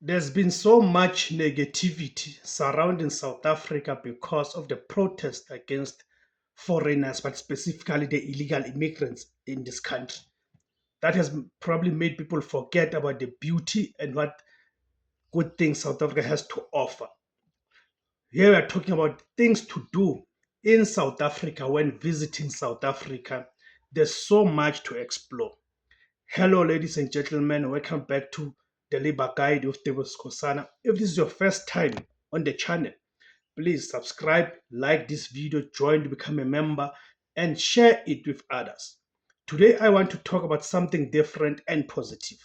There's been so much negativity surrounding South Africa because of the protest against foreigners, but specifically the illegal immigrants in this country. That has probably made people forget about the beauty and what good things South Africa has to offer. Here we are talking about things to do in South Africa when visiting South Africa. There's so much to explore. Hello, ladies and gentlemen. Welcome back to the Labor Guide with Debus Kosana. If this is your first time on the channel, please subscribe, like this video, join to become a member, and share it with others. Today, I want to talk about something different and positive.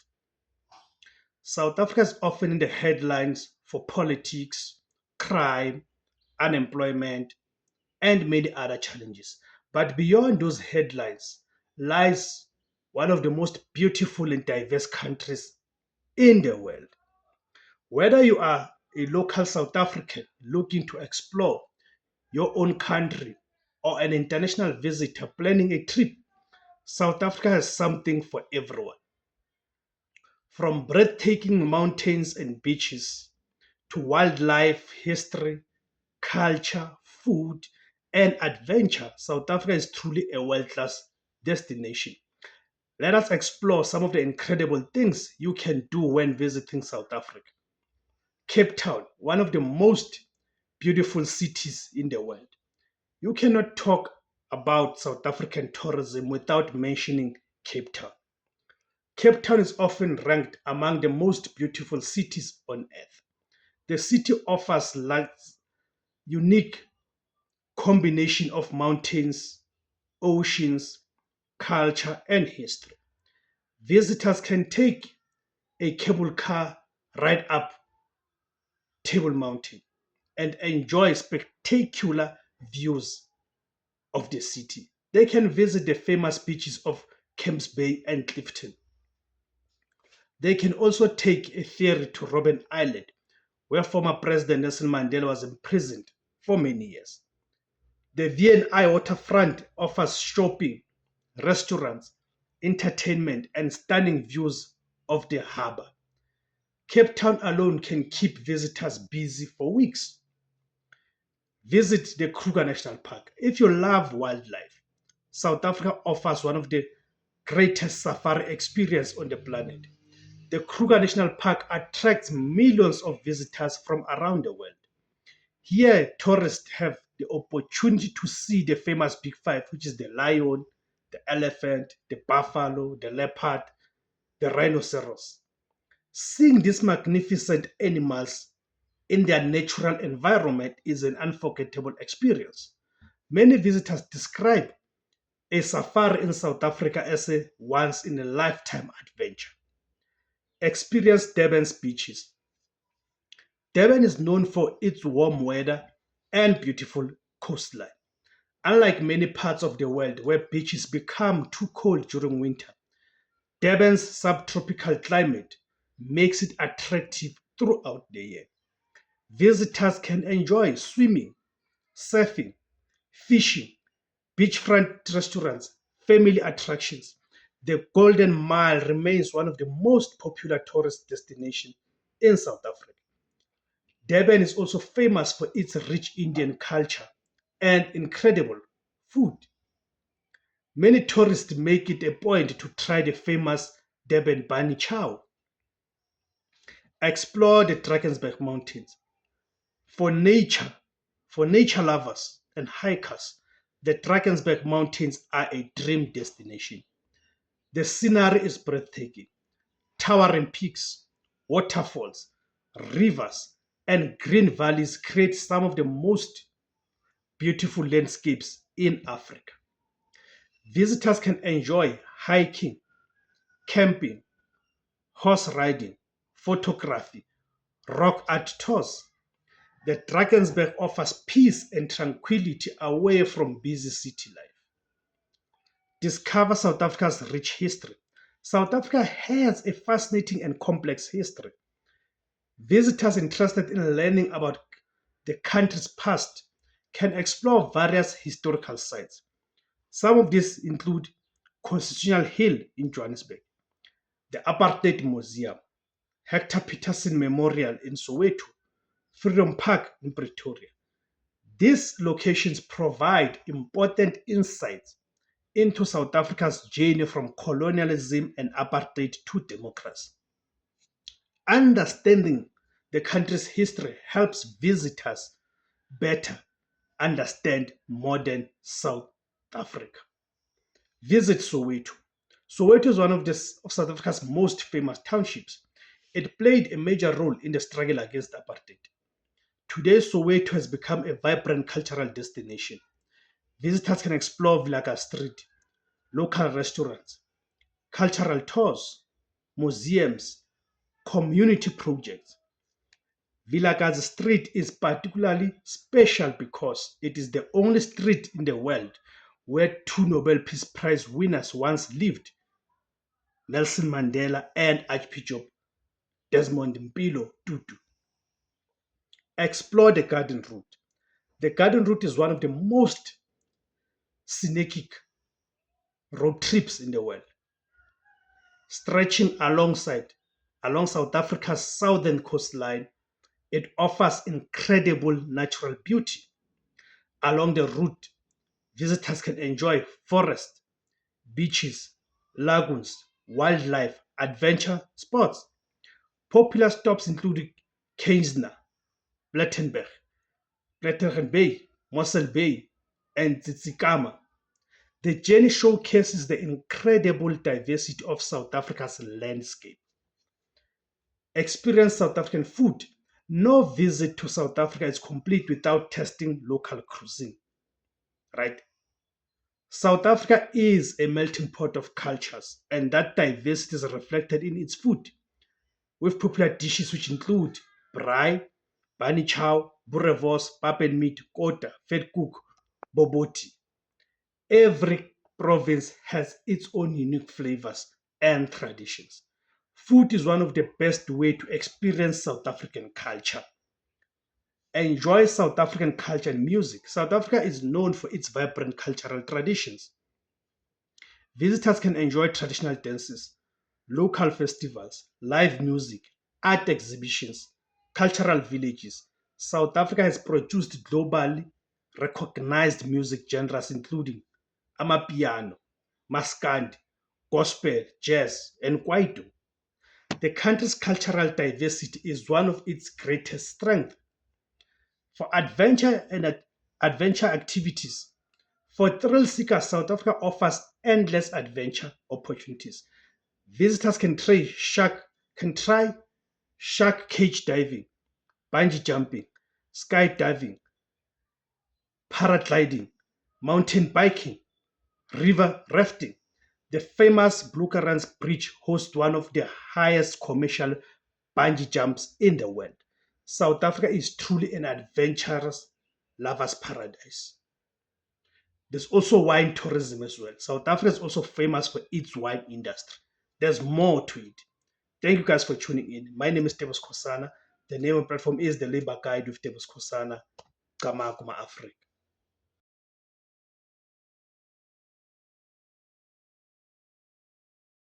South Africa is often in the headlines for politics, crime, unemployment, and many other challenges. But beyond those headlines lies one of the most beautiful and diverse countries in the world. Whether you are a local South African looking to explore your own country or an international visitor planning a trip, South Africa has something for everyone. From breathtaking mountains and beaches to wildlife, history, culture, food, and adventure, South Africa is truly a world class destination. Let us explore some of the incredible things you can do when visiting South Africa. Cape Town, one of the most beautiful cities in the world. You cannot talk about South African tourism without mentioning Cape Town. Cape Town is often ranked among the most beautiful cities on earth. The city offers unique combination of mountains, oceans, culture, and history. Visitors can take a cable car ride up Table Mountain and enjoy spectacular views of the city. They can visit the famous beaches of Camps Bay and Clifton. They can also take a ferry to Robben Island, where former President Nelson Mandela was imprisoned for many years. The V&I waterfront offers shopping, restaurants, entertainment, and stunning views of the harbor. Cape Town alone can keep visitors busy for weeks. Visit the Kruger National Park. If you love wildlife, South Africa offers one of the greatest safari experience on the planet. The Kruger National Park attracts millions of visitors from around the world. Here, tourists have the opportunity to see the famous Big Five, which is the lion, the elephant, the buffalo, the leopard, the rhinoceros. Seeing these magnificent animals in their natural environment is an unforgettable experience. Many visitors describe a safari in South Africa as a once in a lifetime adventure. Experience Durban's beaches. Durban is known for its warm weather and beautiful coastline. Unlike many parts of the world where beaches become too cold during winter, Durban's subtropical climate makes it attractive throughout the year. Visitors can enjoy swimming, surfing, fishing, beachfront restaurants, family attractions. The Golden Mile remains one of the most popular tourist destinations in South Africa. Durban is also famous for its rich Indian culture and incredible food. Many tourists make it a point to try the famous Durban Bani Chow. Explore the Drakensberg Mountains. For nature, for nature lovers and hikers, the Drakensberg Mountains are a dream destination. The scenery is breathtaking. Towering peaks, waterfalls, rivers, and green valleys create some of the most beautiful landscapes in Africa. Visitors can enjoy hiking, camping, horse riding, photography, rock art tours. The Drakensberg offers peace and tranquility away from busy city life. Discover South Africa's rich history. South Africa has a fascinating and complex history. Visitors interested in learning about the country's past can explore various historical sites. Some of these include Constitutional Hill in Johannesburg, the Apartheid Museum, Hector Peterson Memorial in Soweto, Freedom Park in Pretoria. These locations provide important insights into South Africa's journey from colonialism and apartheid to democracy. Understanding the country's history helps visitors better understand modern South Africa. Visit Soweto. Soweto is one of South Africa's most famous townships. It played a major role in the struggle against apartheid. Today, Soweto has become a vibrant cultural destination. Visitors can explore Vilaka Street, local restaurants, cultural tours, museums, community projects. Vilakazi Street is particularly special because it is the only street in the world where two Nobel Peace Prize winners once lived, Nelson Mandela and Archbishop Desmond Mpilo Tutu. Explore the garden route. The garden route is one of the most scenic road trips in the world, stretching along South Africa's southern coastline. It offers incredible natural beauty. Along the route, visitors can enjoy forests, beaches, lagoons, wildlife, adventure sports. Popular stops include Knysna, Plettenberg, Plettenberg Bay, Mossel Bay, and Tsitsikamma. The journey showcases the incredible diversity of South Africa's landscape. Experience South African food. No visit to South Africa is complete without testing local cuisine, right? South Africa is a melting pot of cultures, and that diversity is reflected in its food, with popular dishes which include braai, bunny chow, boerewors, pap and meat, kota, vetkoek, boboti. Every province has its own unique flavors and traditions. Food is one of the best ways to experience South African culture. Enjoy South African culture and music. South Africa is known for its vibrant cultural traditions. Visitors can enjoy traditional dances, local festivals, live music, art exhibitions, cultural villages. South Africa has produced globally recognized music genres including amapiano, maskandi, gospel, jazz, and kwaito. The country's cultural diversity is one of its greatest strengths. For adventure activities, for thrill seekers, South Africa offers endless adventure opportunities. Visitors can try shark cage diving, bungee jumping, skydiving, paragliding, mountain biking, river rafting. The famous Bluekerans Bridge hosts one of the highest commercial bungee jumps in the world. South Africa is truly an adventurous lover's paradise. There's also wine tourism as well. South Africa is also famous for its wine industry. There's more to it. Thank you guys for tuning in. My name is Tebos Kosana. The name of the platform is The Labor Guide with Tebos Kosana. Kama Africa.